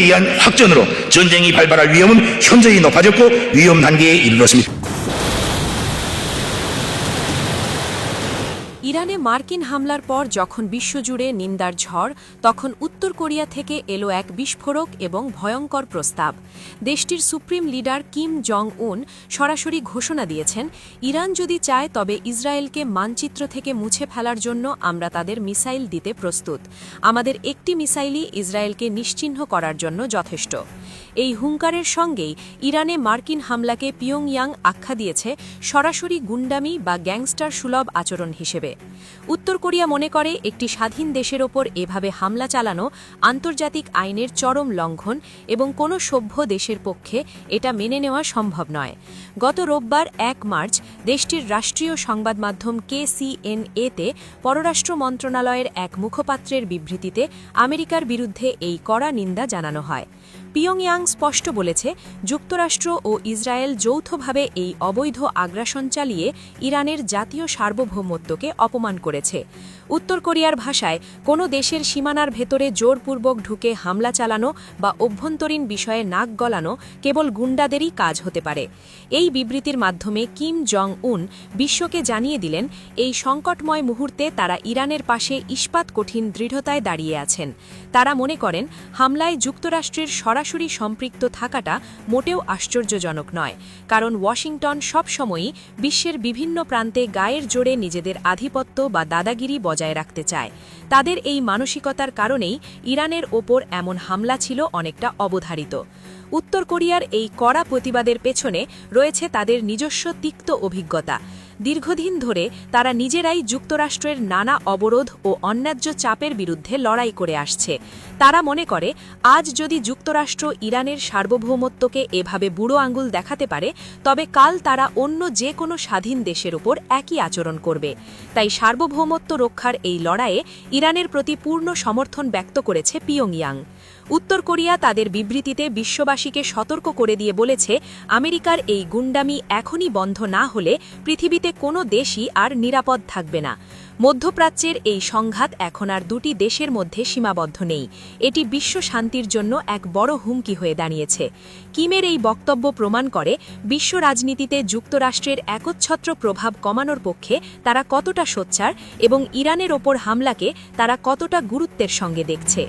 의한 확전으로 전쟁이 발발할 위험은 현저히 높아졌고 위험 단계에 이르렀습니다. ইরানে মার্কিন হামলার পর যখন বিশ্বজুড়ে নিন্দার ঝড়, তখন উত্তর কোরিয়া থেকে এলো এক বিস্ফোরক এবং ভয়ঙ্কর প্রস্তাব। দেশটির সুপ্রিম লিডার কিম জং উন সরাসরি ঘোষণা দিয়েছেন, ইরান যদি চায় তবে ইসরায়েলকে মানচিত্র থেকে মুছে ফেলার জন্য আমরা তাদের মিসাইল দিতে প্রস্তুত। আমাদের একটি মিসাইলই ইসরায়েলকে নিশ্চিহ্ন করার জন্য যথেষ্ট। এই হুঙ্কারের সঙ্গেই ইরানে মার্কিন হামলাকে পিয়ংইয়াং আখ্যা দিয়েছে সরাসরি গুন্ডামি বা গ্যাংস্টার সুলভ আচরণ হিসেবে। উত্তর কোরিয়া মনে করে একটি স্বাধীন দেশের ওপর এভাবে হামলা চালানো আন্তর্জাতিক আইনের চরম লঙ্ঘন এবং কোনো সভ্য দেশের পক্ষে এটা মেনে নেওয়া সম্ভব নয়। গত রোববার ১ মার্চ দেশটির রাষ্ট্রীয় সংবাদ মাধ্যম KCNA-তে পররাষ্ট্র মন্ত্রণালয়ের এক মুখপাত্রের বিবৃতিতে আমেরিকার বিরুদ্ধে এই কড়া নিন্দা জানানো হয়। পিয়ংইয়াং স্পষ্ট বলেছে, যুক্তরাষ্ট্র ও ইসরায়েল যৌথভাবে এই অবৈধ আগ্রাসন চালিয়ে ইরানের জাতীয় সার্বভৌমত্বকে অপমান করেছে। উত্তর কোরিয়ার ভাষায়, কোনো দেশের সীমানার ভেতরে জোরপূর্বক ঢুকে হামলা চালানো বা অভ্যন্তরীণ বিষয়ে নাক গলানো কেবল গুন্ডাদেরই কাজ হতে পারে। এই বিবৃতির মাধ্যমে কিম জং উন বিশ্বকে জানিয়ে দিলেন, এই সংকটময় মুহূর্তে তারা ইরানের পাশে ইস্পাত কঠিন দৃঢ়তায় দাঁড়িয়ে আছেন। তারা মনে করেন, হামলায় যুক্তরাষ্ট্রের সরাসরি সম্পৃক্ত থাকাটা মোটেও আশ্চর্যজনক নয়, কারণ ওয়াশিংটন সবসময়ই বিশ্বের বিভিন্ন প্রান্তে গায়ের জোরে নিজেদের আধিপত্য বা দাদাগিরি বজায় রাখতে চায়। তাদের এই মানসিকতার কারণেই ইরানের ওপর এমন হামলা ছিল অনেকটা অবধারিত। উত্তর কোরিয়ার এই কড়া প্রতিবাদের পেছনে রয়েছে তাদের নিজস্ব তিক্ত অভিজ্ঞতা। দীর্ঘদিন ধরে তারা নিজেরাই যুক্তরাষ্ট্রের নানা অবরোধ ও অন্যায্য চাপের বিরুদ্ধে লড়াই করে আসছে। তারা মনে করে, আজ যদি যুক্তরাষ্ট্র ইরানের সার্বভৌমত্বকে এভাবে বুড়ো আঙুল দেখাতে পারে, তবে কাল তারা অন্য যে কোনো স্বাধীন দেশের উপর একই আচরণ করবে। তাই সার্বভৌমত্ব রক্ষার এই লড়াইয়ে ইরানের প্রতি পূর্ণ সমর্থন ব্যক্ত করেছে পিয়ংইয়াং। উত্তর কোরিয়া তাদের বিবৃতিতে বিশ্ববাসীকে সতর্ক করে দিয়ে বলেছে, আমেরিকার এই গুন্ডামি এখনই বন্ধ না হলে পৃথিবীতে কোনো দেশই আর নিরাপদ থাকবে না। মধ্যপ্রাচ্যের এই সংঘাত এখন আর দুটি দেশের মধ্যে সীমাবদ্ধ নেই, এটি বিশ্ব শান্তির জন্য এক বড় হুমকি হয়ে দাঁড়িয়েছে। কিমের এই বক্তব্য প্রমাণ করে, বিশ্ব রাজনীতিতে যুক্তরাষ্ট্রের একচ্ছত্র প্রভাব কমানোর পক্ষে তারা কতটা সোচ্চার এবং ইরানের ওপর হামলাকে তারা কতটা গুরুত্বের সঙ্গে দেখছে।